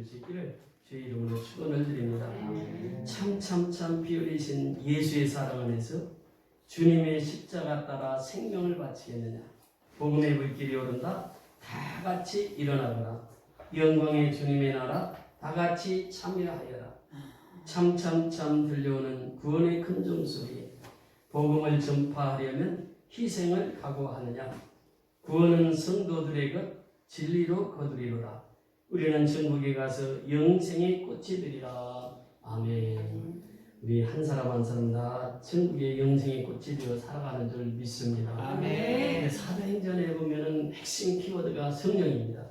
주시기를 주의 이름으로 축원을 드립니다. 참 피 흘리신 예수의 사랑 안에서 주님의 십자가 따라 생명을 바치겠느냐. 복음의 불길이 오른다. 다 같이 일어나거라. 영광의 주님의 나라 다 같이 참여하여라. 참 들려오는 구원의 큰 종소리. 복음을 전파하려면 희생을 각오하느냐. 구원은 성도들의 것 진리로 거두리로라. 우리는 천국에 가서 영생의 꽃이 되리라. 아멘. 우리 한 사람 한 사람 다 천국의 영생의 꽃이 되어 살아가는 줄 믿습니다. 아멘. 사도행전에 보면은 핵심 키워드가 성령입니다.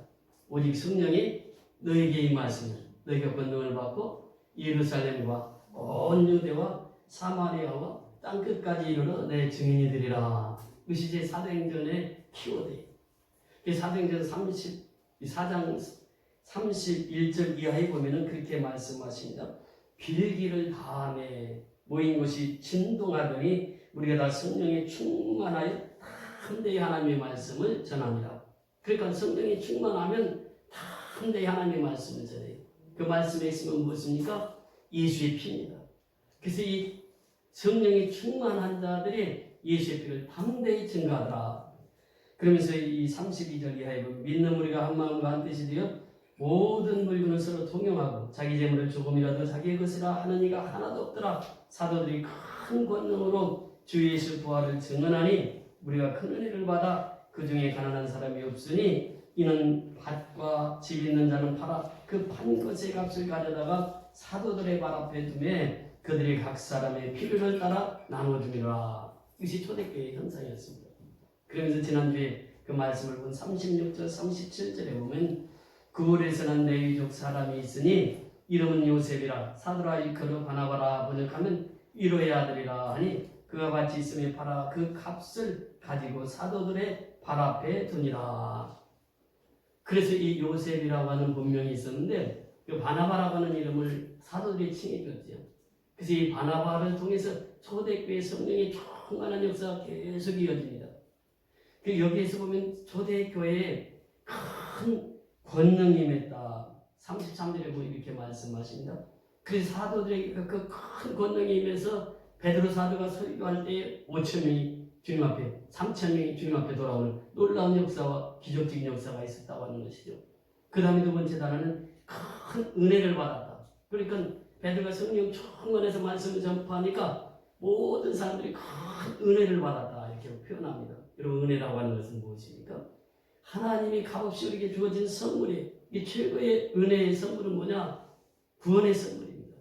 오직 성령이 너에게 임하시면 너희가 권능을 받고 예루살렘과 온 유대와 사마리아와 땅끝까지 이르러 내 증인이 되리라. 그것이 제 사도행전의 키워드예요. 사도행전 34장 31절 이하에 보면은 그렇게 말씀하십니다. 빌기를 다함에 모인 곳이 진동하더니 우리가 다 성령에 충만하여 담대히 하나님의 말씀을 전합니다. 그러니까 성령이 충만하면 담대히 하나님의 말씀을 전해요. 그 말씀에 있으면 무엇입니까? 예수의 피입니다. 그래서 이 성령이 충만한 자들이 예수의 피를 담대히 증거하더라. 그러면서 이 32절 이하에 보면 믿는 우리가 한 마음과 한 뜻이 되어 모든 물건을 서로 통용하고 자기 재물을 조금이라도 자기의 것이라 하는 이가 하나도 없더라. 사도들이 큰 권능으로 주 예수 부활을 증언하니 우리가 큰 은혜를 받아 그 중에 가난한 사람이 없으니 이는 밭과 집 있는 자는 팔아 그 판 것의 값을 가져다가 사도들의 발 앞에 두매 그들이 각 사람의 필요를 따라 나눠주리라. 이것이 초대교회의 현상이었습니다. 그러면서 지난주에 그 말씀을 본 36절 37절에 보면 그울에서 난 레위족 사람이 있으니 이름은 요셉이라 사도라 일컬어 바나바라 번역하면 위로의 아들이라 하니 그가 같이 있음에 팔아 그 값을 가지고 사도들의 발 앞에 두니라. 그래서 이 요셉이라고 하는 본명이 있었는데 그 바나바라고 하는 이름을 사도들이 칭해줬죠. 그래서 이 바나바를 통해서 초대교회 성령의 충만한 역사가 계속 이어집니다. 그 여기에서 보면 초대교회에 큰 권능이 임했다. 33절에 보면 이렇게 말씀하십니다. 그래서 사도들에게 그 큰 권능이 임해서 베드로 사도가 설교할 때 5,000명이 주님 앞에 3,000명이 주님 앞에 돌아오는 놀라운 역사와 기적적인 역사가 있었다고 하는 것이죠. 그 다음에 두 번째 단어는 큰 은혜를 받았다. 그러니까 베드로가 성령 충만해서 말씀을 전파하니까 모든 사람들이 큰 은혜를 받았다 이렇게 표현합니다. 여러분 은혜라고 하는 것은 무엇입니까? 하나님이 값없이 우리에게 주어진 선물이 이 최고의 은혜의 선물은 뭐냐? 구원의 선물입니다.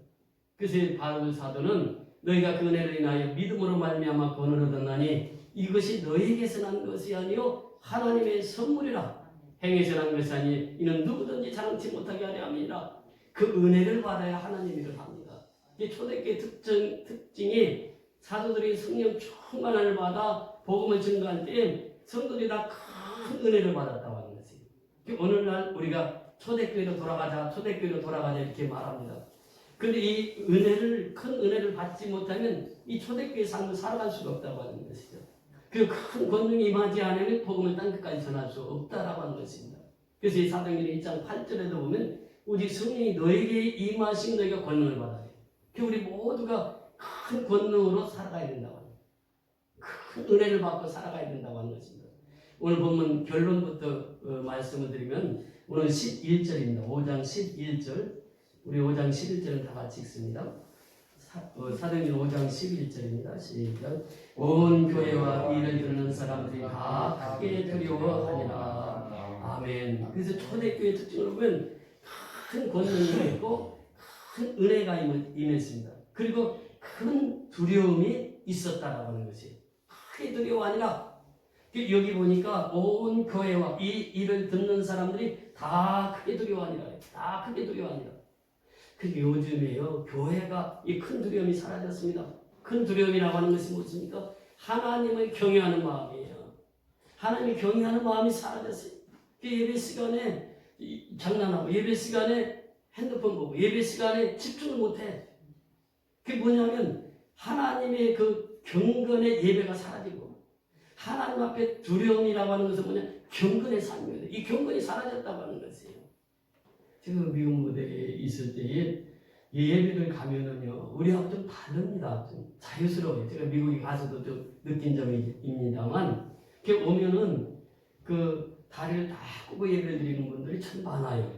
그래서 바울 사도는 너희가 그 은혜를 인하여 믿음으로 말미암아 구원을 얻었나니 이것이 너희에게서 난 것이 아니요 하나님의 선물이라. 행해서 난 것이 아니 이는 누구든지 자랑치 못하게 하려 함이라. 그 은혜를 받아야 하나님 일을 합니다. 이 초대교회 특징이 사도들이 성령 충만함을 받아 복음을 증거할 때 성도들이 다 큰 은혜를 받았다고 하는 것이에요. 오늘날 우리가 초대교회로 돌아가자 이렇게 말합니다. 그런데 이 은혜를 큰 은혜를 받지 못하면 이 초대교회 삶을 살아갈 수가 없다고 하는 것이죠. 그 큰 권능이 임하지 않으면 복음을 땅끝까지 전할 수 없다라고 하는 것입니다. 그래서 이 사도행전 1장 8절에도 보면 오직 성령이 너에게 임하신 너희가 권능을 받아야 돼. 우리 모두가 큰 권능으로 살아가야 된다고 합니다. 큰 은혜를 받고 살아가야 된다고 하는 것입니다. 오늘 보면 결론부터 말씀을 드리면 오늘 11절입니다. 5장 11절. 우리 5장 11절은 다 같이 읽습니다. 사도행전 5장 11절입니다. 시작. 온 교회와 이를 듣는 사람들이 다 크게 두려워하니라. 아멘. 그래서 초대교회 특징을 보면 큰 권능이 있고 큰 은혜가 임했습니다. 그리고 큰 두려움이 있었다라고 하는 것이 크게 두려워하니라. 여기 보니까 온 교회와 이 일을 듣는 사람들이 다 크게 두려워하니라. 다 크게 두려워하니라. 근데 요즘에요 교회가 이 큰 두려움이 사라졌습니다. 큰 두려움이라고 하는 것이 무엇입니까? 하나님을 경외하는 마음이에요. 하나님을 경외하는 마음이 사라졌어요. 예배 시간에 장난하고 예배 시간에 핸드폰 보고 예배 시간에 집중을 못해. 그게 뭐냐면 하나님의 그 경건의 예배가 사라지고 하나님 앞에 두려움이라고 하는 것은 뭐냐? 경건의 삶입니다. 이 경건이 사라졌다고 하는 것이에요. 지금 미국 무대에 있을 때에 이 예배를 가면은요, 우리하고 좀 다릅니다. 좀 자유스러워요. 제가 미국에 가서도 좀 느낀 점입니다만, 이렇게 오면은 그 다리를 딱 끄고 예배를 드리는 분들이 참 많아요.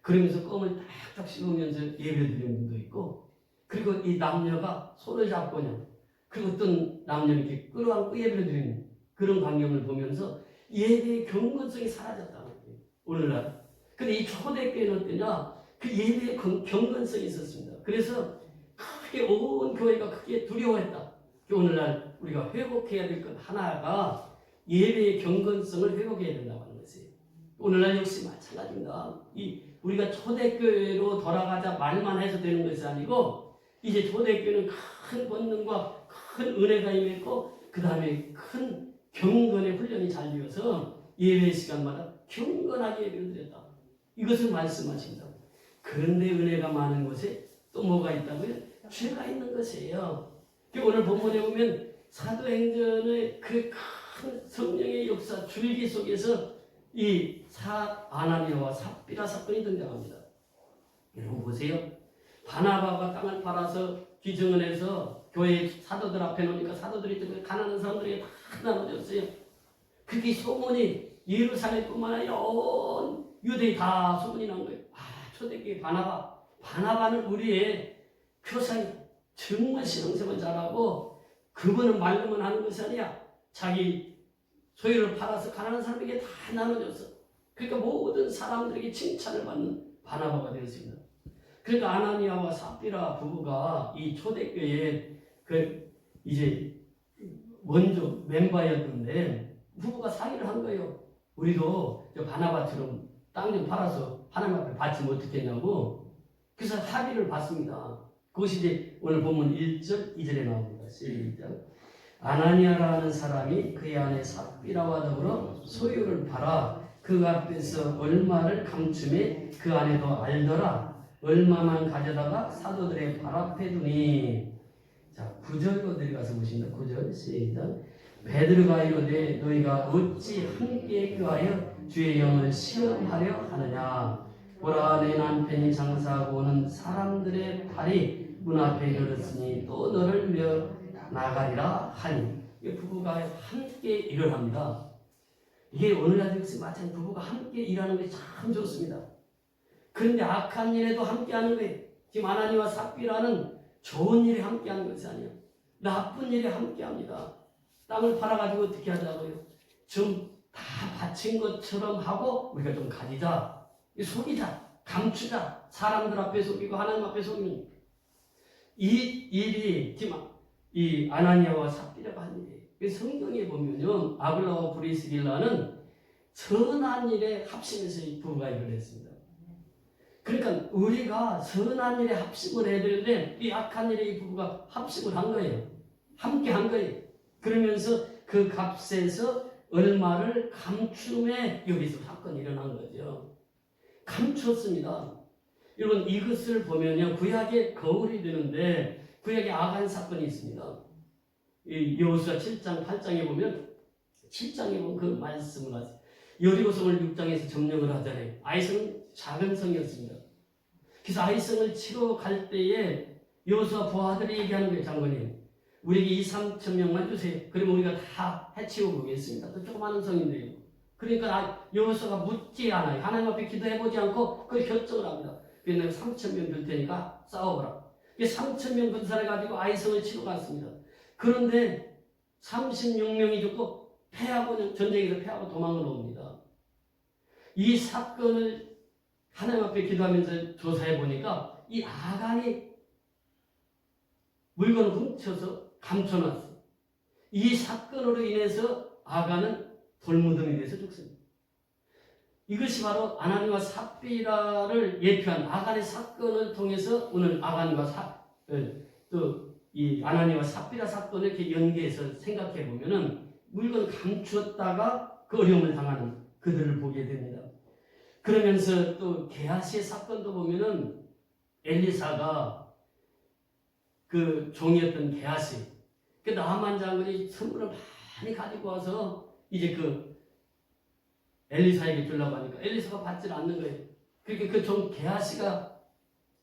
그러면서 껌을 딱딱 씹으면서 예배를 드리는 분도 있고, 그리고 이 남녀가 손을 잡고 그냥, 그리고 어떤 남녀는 이렇게 끌어안고 예배를 드리는 그런 광경을 보면서 예배의 경건성이 사라졌다는 거예요. 오늘날. 근데 이 초대교회는 어떠냐? 그 예배의 경건성이 있었습니다. 그래서 크게 온 교회가 크게 두려워했다. 오늘날 우리가 회복해야 될 것 하나가 예배의 경건성을 회복해야 된다고 하는 것이에요. 오늘날 역시 마찬가지입니다. 우리가 초대교회로 돌아가자 말만 해서 되는 것이 아니고 이제 초대교회는 큰 권능과 큰 은혜가 임했고 그 다음에 큰 경건의 훈련이 잘 되어서 예배 시간마다 경건하게 예배를 드렸다. 이것을 말씀하십니다. 그런데 은혜가 많은 곳에 또 뭐가 있다고요? 죄가 있는 것이에요. 오늘 본문에 보면 사도행전의 그 큰 성령의 역사 줄기 속에서 이 아나니아와 삽비라 사건이 등장합니다. 여러분 보세요. 바나바가 땅을 팔아서 귀정원에서 교회 사도들 앞에 놓으니까 사도들이 가난한 사람들에게 다 나눠줬어요. 그게 소문이 예루살렘뿐만 아니라 온 유대에 다 소문이 난 거예요. 초대교회 바나바는 우리의 표상이 정말 신앙생활 잘하고 그분은 말로만 하는 것이 아니야. 자기 소유를 팔아서 가난한 사람에게 다 나눠줬어. 그러니까 모든 사람들에게 칭찬을 받는 바나바가 되었습니다. 그러니까 아나니아와 삽비라 부부가 이 초대교회에 이제 먼저 멤버였는데 부부가 상의를 한 거예요. 우리도 바나바처럼 땅 좀 팔아서 하나님 앞에 바치면 어떻겠냐고. 그래서 합의를 받습니다. 그것이 이제 오늘 본문 1절, 2절에 나옵니다. 시작. 아나니아라는 사람이 그의 아내 삽비라와 더불어 소유를 팔아 그 앞에서 얼마를 감춤해 그 아내도 알더라. 얼마만 가져다가 사도들의 발 앞에 두니. 자, 9절로 내려가서 보십니다. 9절 시작. 베드로가 이르되 너희가 어찌 함께 껴하여 주의 영을 시험하려 하느냐. 보라 내 남편이 장사하고 오는 사람들의 발이 문 앞에 이르렀으니 또 너를 나가리라 하니. 부부가 함께 일을 합니다. 이게 오늘날 역시 마찬가지 부부가 함께 일하는 것이 참 좋습니다. 그런데 악한 일에도 함께 하는 거예요. 지금 아나니와 삽비라는 좋은 일에 함께 하는 것이 아니에요. 나쁜 일에 함께 합니다. 땅을 팔아가지고 어떻게 하자고요? 좀 다 바친 것처럼 하고 우리가 좀 가지자. 속이자. 감추자. 사람들 앞에 속이고 하나님 앞에 속이는 이 일이 지금 이 아나니아와 삽비라가 한 일이에요. 성경에 보면요. 아글라와 브리스길라는 선한 일에 합심해서 이 부부가 일을 했습니다. 그러니까 우리가 선한 일에 합심을 해야 되는데 이 악한 일에 이 부부가 합심을 한 거예요. 함께 한 거예요. 그러면서 그 값에서 얼마를 감춤에 여기서 사건이 일어난 거죠. 감추었습니다. 여러분 이것을 보면요. 구약의 거울이 되는데 구약의 아간 사건이 있습니다. 이 여호수아 7장 8장에 보면 7장에 보면 그 말씀을 하세요. 여리고성을 6장에서 점령을 하잖아요. 아이성은 작은 성이었습니다. 그래서 아이성을 치러 갈 때에 여호수아 부하들이 얘기하는 거예요. 장관님 우리에게 2-3천 명만 주세요. 그러면 우리가 다 해치우고 오겠습니다. 또 조그마한 성인데요. 그러니까 여호수아가 묻지 않아요. 하나님 앞에 기도해보지 않고 그걸 결정을 합니다. 그래서 내가 3천 명 줄 테니까 싸워보라. 3천 명 군사를 가지고 아이성을 치러 갔습니다. 그런데 36명이 죽고 전쟁에서 패하고 도망을 옵니다. 이 사건을 하나님 앞에 기도하면서 조사해 보니까 이 아간이 물건을 훔쳐서 감춰놨어요. 이 사건으로 인해서 아간은 돌무덤이 돼서 죽습니다. 이것이 바로 아나니와 삽비라를 예표한 아간의 사건을 통해서 오늘 아간과 또 이 아나니와 삽비라 사건을 이렇게 연계해서 생각해 보면은 물건을 감추었다가 그 어려움을 당하는 그들을 보게 됩니다. 그러면서 또 게하시의 사건도 보면은 엘리사가 그 종이었던 게하시, 그 나만 장군이 선물을 많이 가지고 와서 이제 그 엘리사에게 주려고 하니까 엘리사가 받지 않는 거예요. 그렇게 그 종 게하시가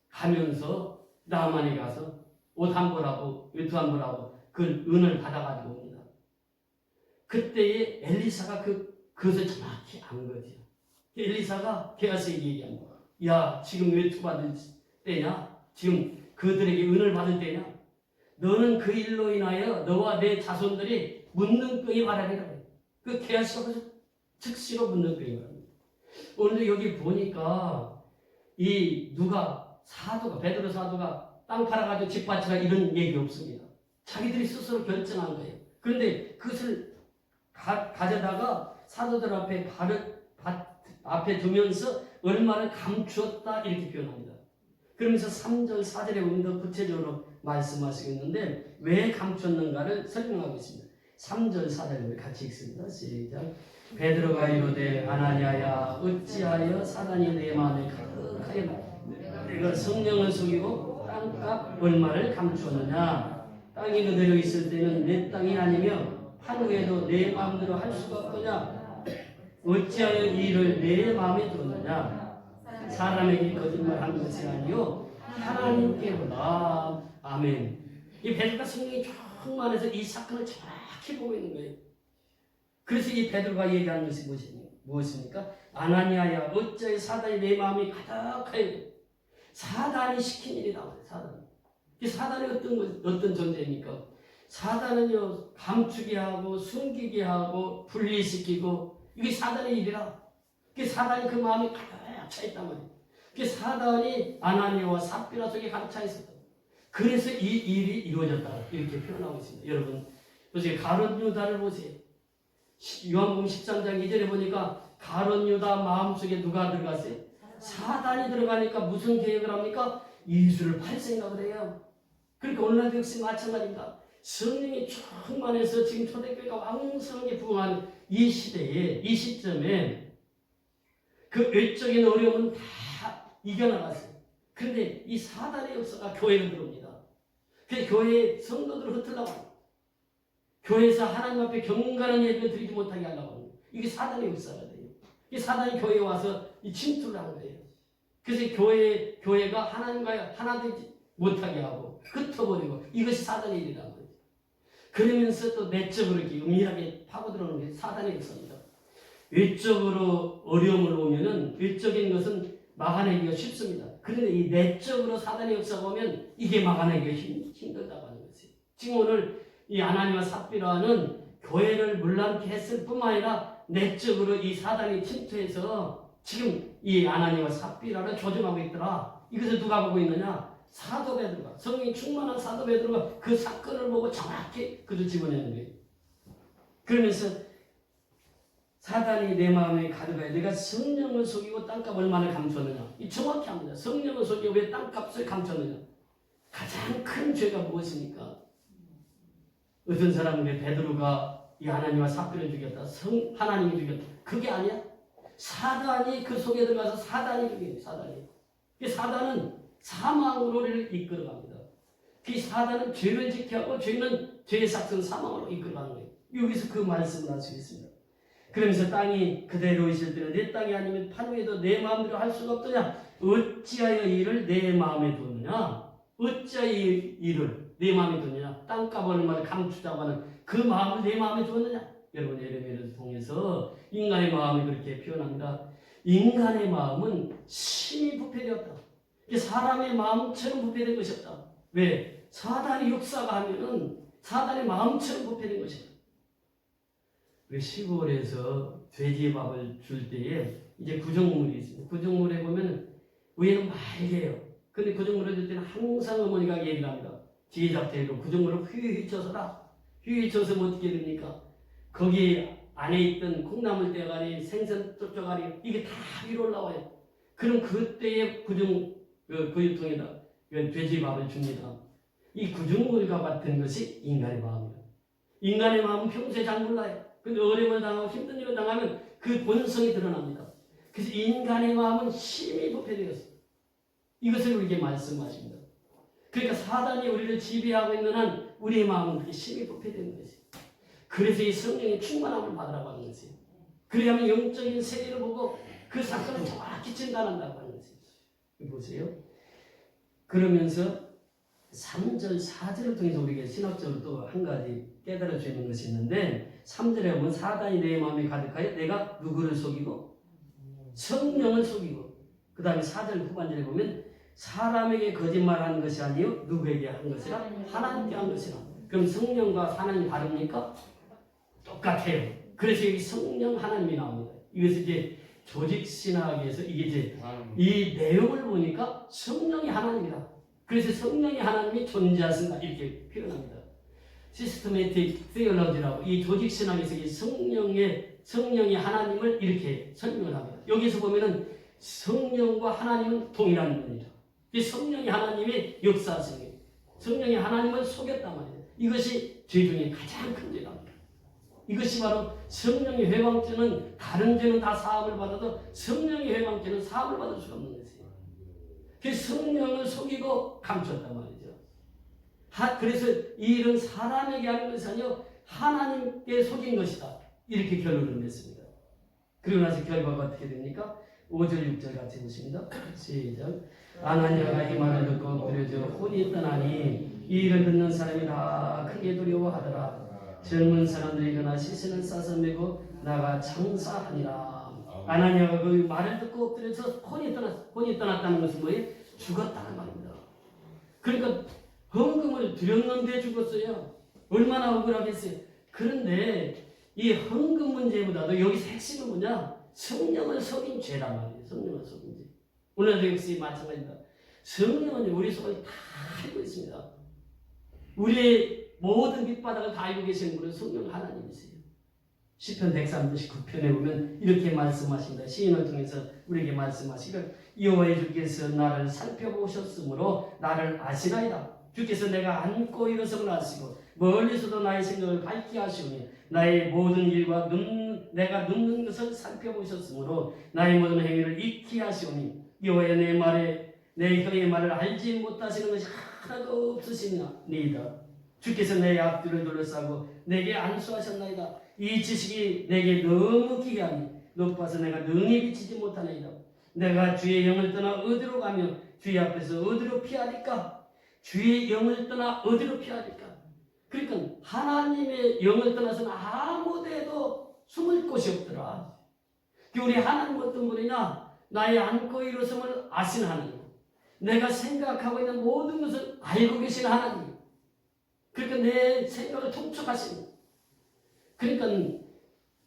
가면서 나만에 가서 옷 한 벌하고 외투 한 벌하고 그 은을 받아가지고 옵니다. 그때에 엘리사가 그것을 정확히 안 거죠. 엘리사가 게하시에게 얘기한 거야. 야, 지금 외투 받을 때냐? 지금 그들에게 은을 받을 때냐? 너는 그 일로 인하여 너와 내 자손들이 문둥병이 발하리라. 그 게하시가 그래서 즉시로 문둥병이 발합니다. 오늘 여기 보니까 이 베드로 사도가 땅 팔아가지고 집 바치라 이런 얘기 없습니다. 자기들이 스스로 결정한 거예요. 그런데 그것을 가져다가 사도들 앞에 두면서 얼마를 감추었다 이렇게 표현합니다. 그러면서 3절 4절에 보면 더 구체적으로 말씀하시겠는데 왜 감췄는가를 설명하고 있습니다. 3절 4절을 같이 읽습니다. 시작. 베드로가 이르되 아나니아야 어찌하여 사단이 내 마음에 가득하여 내가 성령을 속이고 땅값 얼마를 감추었느냐. 땅이 그대로 있을 때는 내 땅이 아니며 판 후에도 내 마음대로 할 수가 없더냐. 어찌하여 이 일을 내 마음에 두었느냐. 사람에게 거짓말한 것이 아니요 하나님께로다. 아멘. 이 베드로가 성령이 충만해서 이 사건을 정확히 보고 있는 거예요. 그래서 이 베드로가 얘기하는 것이 무엇입니까? 아나니아야 어찌하여 사단이 내 마음이 가득하여. 사단이 시킨 일이다. 사단이 어떤 존재입니까? 사단은요 감추게 하고 숨기게 하고 분리시키고 이게 사단의 일이라. 사단이 그 마음에 가득 차 있단 말이에요. 사단이 아나니아와 삽비라 속에 가득 차 있었다. 그래서 이 일이 이루어졌다 이렇게 표현하고 있습니다. 여러분 보세요. 가룟 유다를 보세요. 요한복음 13장 2절에 보니까 가룟 유다 마음속에 누가 들어갔어요? 사단이 들어가니까 무슨 계획을 합니까? 예수를 팔 생각을 해요. 그러니까 오늘날도 역시 마찬가지입니다. 성령이 충만해서 지금 초대교회가 왕성하게 부흥하는 이 시대에, 이 시점에 그 외적인 어려움은 다 이겨나갔어요. 그런데 이 사단의 역사가 교회로 들어옵니다. 그래서 교회에 성도들을 흩으려고 합니다. 교회에서 하나님 앞에 경건한 예배를 드리지 못하게 하려고 합니다. 이게 사단의 역사가 돼요. 이 사단이 교회에 와서 이 침투를 하는 거예요. 그래서 교회가 하나님과 하나 되지 못하게 하고 흩어버리고 이것이 사단의 일이란 말이죠. 그러면서 또 내적으로 이렇게 은밀하게 파고들어오는 게 사단의 역사입니다. 외적으로 어려움을 오면은 외적인 것은 막아내기가 쉽습니다. 그런데 이 내적으로 사단의 역사가 오면 이게 막아내기가 힘들다고 하는 것이에요. 지금 오늘 이 아나니아와 삽비라는 교회를 물란케 했을 뿐만 아니라 내적으로 이 사단이 침투해서 지금 이 아나니아와 삽비라를 조종하고 있더라. 이것을 누가 보고 있느냐? 사도 베드로가, 성령이 충만한 사도 베드로가 그 사건을 보고 정확히 그를 집어내는 거예요. 그러면서 사단이 내 마음에 가득하여 내가 성령을 속이고 땅값 얼마나 감췄느냐. 이 정확히 합니다. 성령을 속이고 왜 땅값을 감췄느냐. 가장 큰 죄가 무엇입니까? 어떤 사람은 베드로가 이 하나님과 삽비를 죽였다. 하나님이 죽였다. 그게 아니야. 사단이 그 속에 들어가서 사단이 죽여요. 사단은 사망으로 우리를 이끌어갑니다. 그 사단은 죄를 짓게 하고 죄의 삭은 사망으로 이끌어가는 거예요. 여기서 그 말씀을 할 수 있습니다. 그러면서 땅이 그대로 있을 때는 내 땅이 아니면 판 후에도 내 마음대로 할 수가 없더냐. 어찌하여 이 일을 내 마음에 두느냐. 어찌하여 이 일을 내 마음에 두느냐. 땅값 얼마를 감추자고 하는 그 마음을 내 마음에 두었느냐. 여러분 예레미야를 통해서 인간의 마음이 그렇게 표현합니다. 인간의 마음은 심히 부패되었다. 사람의 마음처럼 부패된 것이 없다. 왜? 사단이 역사가 하면은 사단의 마음처럼 부패된 것이다. 우리 시골에서 돼지의 밥을 줄 때에 이제 구정물이 있습니다. 구정물에 보면 위에는 맑게요. 근데 구정물을 줄 때는 항상 어머니가 얘기를 합니다. 지게 잡대로 구정물을 휘휘 쳐서라. 휘휘 쳐서 뭐 어떻게 됩니까? 거기 안에 있던 콩나물 대가리, 생선 쪼쪼가리 이게 다 위로 올라와요. 그럼 그때의 구유통에다 돼지 밥을 줍니다. 이 구정물과 같은 것이 인간의 마음이에요. 인간의 마음은 평소에 잘 몰라요. 근데 어려움을 당하고 힘든 일을 당하면 그 본성이 드러납니다. 그래서 인간의 마음은 심히 부패되었어요. 이것을 우리에게 말씀하십니다. 그러니까 사단이 우리를 지배하고 있는 한 우리의 마음은 그렇게 심히 부패되는 것이에요. 그래서 이 성령의 충만함을 받으라고 하는 것이에요. 그래야만 영적인 세계를 보고 그 사건을 정확히 진단한다고 하는 보세요. 그러면서 3절, 4절을 통해서 우리에게 신학적으로 또 한 가지 깨달을 수 있는 것이 있는데 3절에 보면 사단이 내 마음에 가득하여 내가 누구를 속이고 성령을 속이고 그 다음에 4절 후반절에 보면 사람에게 거짓말하는 것이 아니요 누구에게 한 것이라 하나님께 한 것이라. 그럼 성령과 하나님 다릅니까? 똑같아요. 그래서 여기 성령 하나님이 나옵니다. 이것을 이제 조직신학에서 이게 이제 이 내용을 보니까 성령이 하나님이다. 그래서 성령이 하나님이 존재하신다 이렇게 표현합니다. 시스테매틱 테올로지라고 이 조직신학에서 이 성령이 하나님을 이렇게 설명을 합니다. 여기서 보면은 성령과 하나님은 동일한 분이죠. 이 성령이 하나님의 역사하시는 거예요. 성령이 하나님을 속였단 말이에요. 이것이 죄 중에 가장 큰 죄다. 이것이 바로 성령의 회방죄는 다른 죄는 다 사함을 받아도 성령의 회방죄는 사함을 받을 수가 없는 것이에요. 그래서 성령을 속이고 감췄단 말이죠. 그래서 이 일은 사람에게 하는 것이 아니요 하나님께 속인 것이다. 이렇게 결론을 냈습니다. 그리고 나서 결과가 어떻게 됩니까? 5절 6절 같이 보십니다. 시작. 아나니아가 이 말을 듣고 엎드려져 혼이 떠나니 이 일을 듣는 사람이 다 크게 두려워하더라. 젊은 사람들이 일어나 시신을 싸서 메고 나가 장사하니라. 아나니아가 그 말을 듣고 엎드려서 혼이 떠났다는 것은 뭐예요? 죽었다는 말입니다. 그러니까 헌금을 드렸는데 죽었어요. 얼마나 억울하겠어요. 그런데 이 헌금 문제보다도 여기서 핵심은 뭐냐? 성령을 속인 죄란 말이에요. 성령을 속인 죄. 오늘도 역시 마찬가지입니다. 성령은 우리 속을 다 알고 있습니다. 우리의 모든 밑바닥을 다 알고 계시는 분은 성령 하나님이세요. 시편 139편에 보면 이렇게 말씀하십니다. 시인을 통해서 우리에게 말씀하시기를 여호와의 주께서 나를 살펴보셨으므로 나를 아시나이다. 주께서 내가 앉고 일어섬을 아시고 멀리서도 나의 생각을 밝게 하시오니 나의 모든 일과 내가 눕는 것을 살펴보셨으므로 나의 모든 행위를 익히 하시오니 여호와여 내 혀의 말을 알지 못하시는 것이 하나도 없으시니이다. 주께서 내 앞뒤를 둘러싸고 내게 안수하셨나이다. 이 지식이 내게 너무 기이하니 높아서 내가 능히 비치지 못하나이다. 내가 주의 영을 떠나 어디로 가며 주의 앞에서 어디로 피하리까? 주의 영을 떠나 어디로 피하리까? 그러니까 하나님의 영을 떠나서는 아무 데도 숨을 곳이 없더라. 우리 하나님 어떤 분이냐? 나의 앉고 일어섬을 아신 하나님, 내가 생각하고 있는 모든 것을 알고 계신 하나님, 그러니까 내 생각을 통촉하시는. 그러니까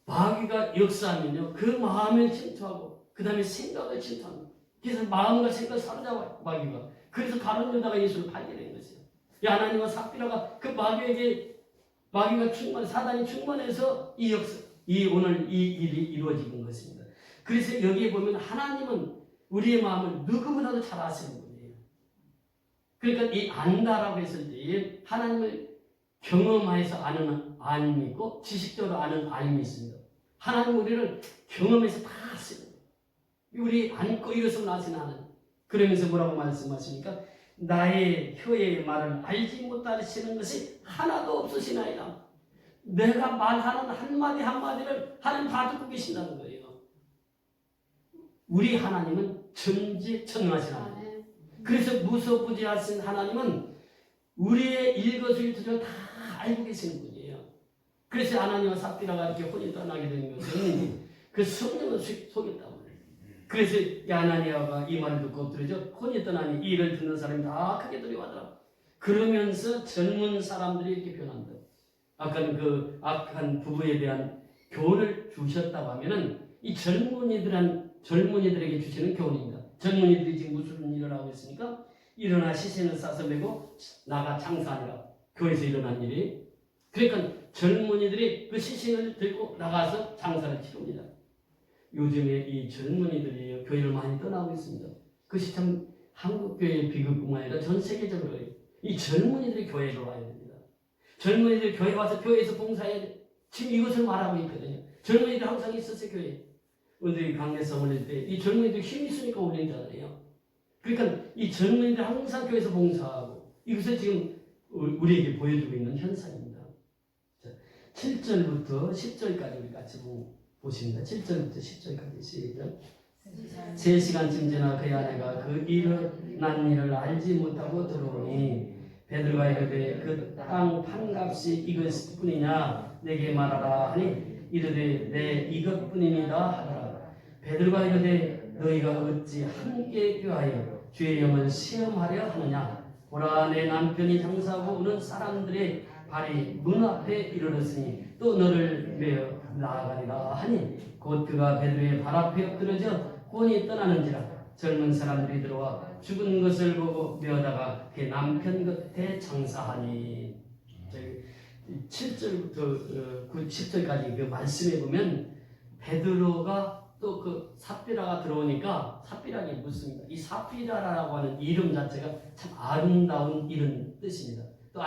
마귀가 역사하면요 그 마음을 침투하고 그 다음에 생각을 침투합니다. 그래서 마음과 생각을 사로잡아요 마귀가. 그래서 가룟 유다가 예수를 팔게 된 것이에요. 하나님과 삽비라가 그 마귀가 사단이 충만해서 오늘 이 일이 이루어지는 것입니다. 그래서 여기에 보면 하나님은 우리의 마음을 누구보다도 잘 아시는 분이에요. 그러니까 이 안다라고 했을 때 하나님을 경험해서 아는 안이 있고 지식적으로 아는 안이 있습니다. 하나님 우리를 경험해서 다 아시는 거예요. 우리 안고 일어서면 아시는 하나님. 그러면서 뭐라고 말씀하십니까? 나의 혀의 말을 알지 못하시는 것이 하나도 없으시나이다. 내가 말하는 한마디 한마디를 하나님 다 듣고 계신다는 거예요. 우리 하나님은 전지전능하신 하나님. 그래서 무소부지하신 하나님은 우리의 일거수일투족을 다 알고 계시는 분이에요. 그래서 아나니와 삽비라가 이렇게 혼이 떠나게 되는 것은 그 성령을 속였단 말이에요. 그래서 아나니아가 이 말을 듣고 엎드려져 혼이 떠나니 이 일을 듣는 사람이 다 크게 두려워하더라. 그러면서 젊은 사람들이 이렇게 변한다. 아까는 그 악한 부부에 대한 교훈을 주셨다고 하면은 이 젊은이들에게 주시는 교훈입니다. 젊은이들이 지금 무슨 일을 하고 있습니까? 일어나 시신을 싸서 메고 나가 장사하니라. 교회에서 일어난 일이. 그러니까 젊은이들이 그 시신을 들고 나가서 장사를 치릅니다. 요즘에 이 젊은이들이 교회를 많이 떠나고 있습니다. 그것이 참 한국교회의 비극뿐만 아니라 전 세계적으로 이 젊은이들이 교회로 와야 됩니다. 젊은이들이 교회 와서 교회에서 봉사해야 돼. 지금 이것을 말하고 있거든요. 젊은이들 항상 있었어요, 교회에. 우리 강례성 올릴 때 이 젊은이들 힘이 있으니까 올린잖아요. 그러니까 이 젊은이들 항상 교회에서 봉사하고 이것을 지금 우리에게 보여주고 있는 현상입니다. 자, 7절부터 10절까지 우리 같이 보십니다. 7절부터 10절까지 시작. 3시간쯤 지나 그의 아내가 그 일어난 일을 알지 못하고 들어오니 베드로가 이르되 그 땅 판값이 이것뿐이냐 내게 말하라 하니 이르되 내 이것뿐이니이다 하더라. 베드로가 이르되 너희가 어찌 함께 꾀하여 주의 영을 시험하려 하느냐. 보라 내 남편이 장사하고 오는 사람들의 발이 문 앞에 이르렀으니 또 너를 메어 나아가리라 하니 곧 그가 베드로의 발 앞에 엎드러져 혼이 떠나는지라. 젊은 사람들이 들어와 죽은 것을 보고 메어다가 그 남편 곁에 장사하니. 7절부터 10절까지 그 말씀에 보면 베드로가 또 그 삽비라가 들어오니까 삽비라는 게 묻습니다. 이 삽비라라고 하는 이름 자체가 참 아름다운 이런 뜻입니다. 또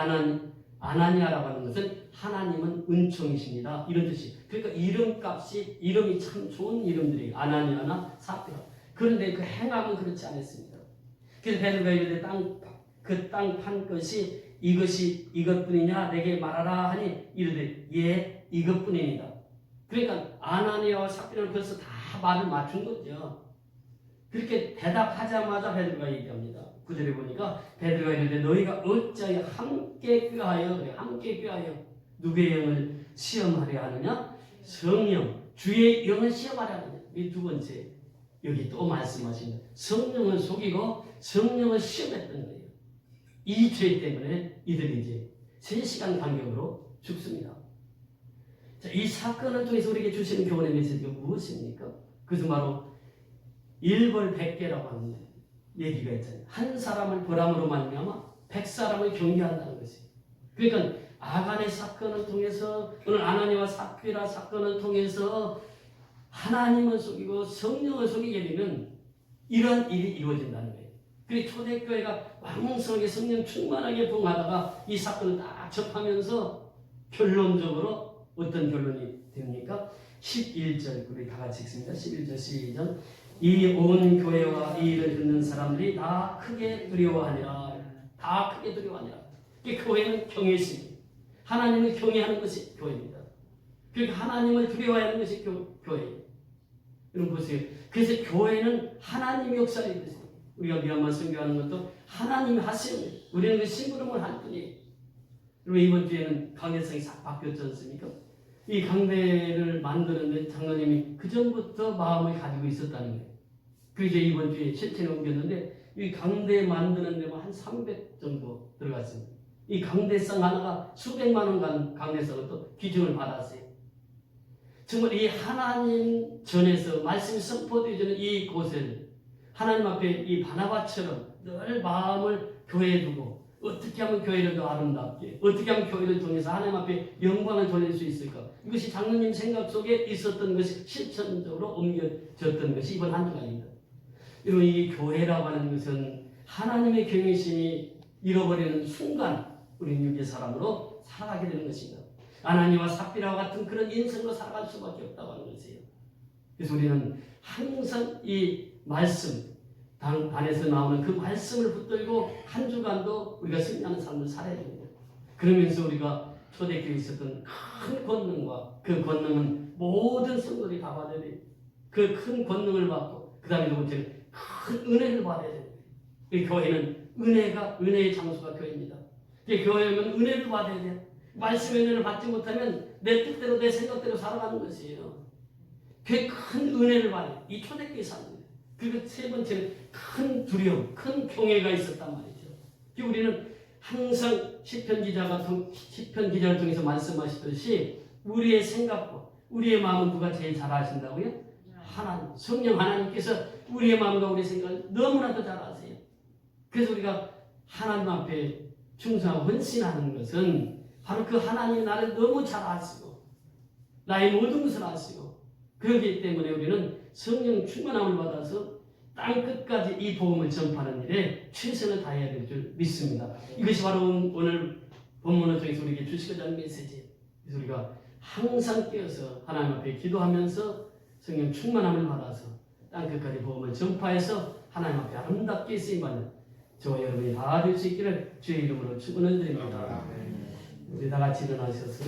아나니아라고 하는 것은 하나님은 은총이십니다. 이런 뜻이. 그러니까 이름값이 이름이 참 좋은 이름들이 아나니아나 삽비라. 그런데 그 행함은 그렇지 않았습니다. 그래서 베드로가 이르되 그 땅 판 것이 이것이 이것뿐이냐 내게 말하라 하니 이르되 예 이것뿐입니다. 그러니까 아나니아와 삽비라는 벌써 다 말을 맞춘 거죠. 그렇게 대답하자마자 베드로가 얘기합니다. 9절에 보니까 베드로가 이르되 너희가 어찌하여 함께 꾀하여 누구의 영을 시험하려 하느냐? 성령 주의 영을 시험하려 하느냐. 이 두 번째 여기 또 말씀하십니다. 성령을 속이고 성령을 시험했던 거예요. 이 죄 때문에 이들이 이제 3시간 간격으로 죽습니다. 자, 이 사건을 통해서 우리에게 주시는 교훈의 메시지가 무엇입니까? 그것은 바로 일벌백계라고 하는 얘기가 있잖아요. 한 사람을 벌함으로 말미암아 100사람을 경계한다는 것이에요. 그러니까 아간의 사건을 통해서 오늘 아나니아와 삽비라 사건을 통해서 하나님을 속이고 성령을 속이게 되면 이러한 일이 이루어진다는 거예요. 그리고 초대교회가 왕성하게 성령 충만하게 부흥하다가 이 사건을 딱 접하면서 결론적으로 어떤 결론이 됩니까? 11절 우리 다 같이 읽습니다. 11절 시작. 이 온 교회와 이 일을 듣는 사람들이 다 크게 두려워하니라. 다 크게 두려워하니라. 이 교회는 경외심입니다. 하나님을 경외하는 것이 교회입니다. 그러니까 하나님을 두려워하는 것이 교회예요. 여러분 보세요. 그래서 교회는 하나님의 역사를 이루세요. 우리가 미얀마 선교하는 것도 하나님이 하시는 우리는 그 심부름을 할 뿐이에요. 그리고 이번 주에는 강대성이 싹 바뀌었지 않습니까? 이 강대를 만드는데 장로님이 그 전부터 마음을 가지고 있었다는 거예요. 그리고 이제 이번 주에 실체를 옮겼는데 이 강대 만드는 데만 한 300 정도 들어갔습니다. 이 강대성 하나가 수백만 원 강대성을 또 기증을 받았어요. 정말 이 하나님 전에서 말씀이 선포되어지는 이 곳을 하나님 앞에 이 바나바처럼 늘 마음을 교회에 두고 어떻게 하면 교회를 더 아름답게 어떻게 하면 교회를 통해서 하나님 앞에 영광을 돌릴 수 있을까? 이것이 장로님 생각 속에 있었던 것이 실천적으로 옮겨졌던 것이 이번 한 주간입니다. 여러분 이 교회라고 하는 것은 하나님의 경외심이 잃어버리는 순간 우리는 유괴 사람으로 살아가게 되는 것입니다. 아나니아와 삽비라와 같은 그런 인생으로 살아갈 수밖에 없다고 하는 것이에요. 그래서 우리는 항상 이 말씀 단에서 나오는 그 말씀을 붙들고 한 주간도 우리가 승리하는 삶을 살아야 됩니다. 그러면서 우리가 초대교회에 있었던 큰 권능과 그 권능은 모든 성도들이 다 받아야 돼요. 그 큰 권능을 받고 그 다음에 큰 은혜를 받아야 돼요. 이 교회는 은혜의 장소가 교회입니다. 교회는 은혜를 받아야 돼요. 말씀의 은혜를 받지 못하면 내 뜻대로 내 생각대로 살아가는 것이에요. 그 큰 은혜를 받아요. 이 초대교회 삶입니다. 그리고 세 번째는 큰 두려움, 큰 경외가 있었단 말이죠. 우리는 항상 시편 기자를 통해서 말씀하시듯이 우리의 생각과 우리의 마음은 누가 제일 잘 아신다고요? 하나님, 성령 하나님께서 우리의 마음과 우리의 생각을 너무나도 잘 아세요. 그래서 우리가 하나님 앞에 충성하고 헌신하는 것은 바로 그 하나님이 나를 너무 잘 아시고 나의 모든 것을 아시고 그렇기 때문에 우리는 성령 충만함을 받아서 땅 끝까지 이 복음을 전파하는 일에 최선을 다해야 될 줄 믿습니다. 이것이 바로 오늘 본문을 통해서 우리에게 주시고자 하는 메시지예요. 그래서 우리가 항상 깨어서 하나님 앞에 기도하면서 성령 충만함을 받아서 땅 끝까지 복음을 전파해서 하나님 앞에 아름답게 쓰임받는 저와 여러분이 다 될 수 있기를 주의 이름으로 축원을 드립니다. 우리 다 같이 일어나셔서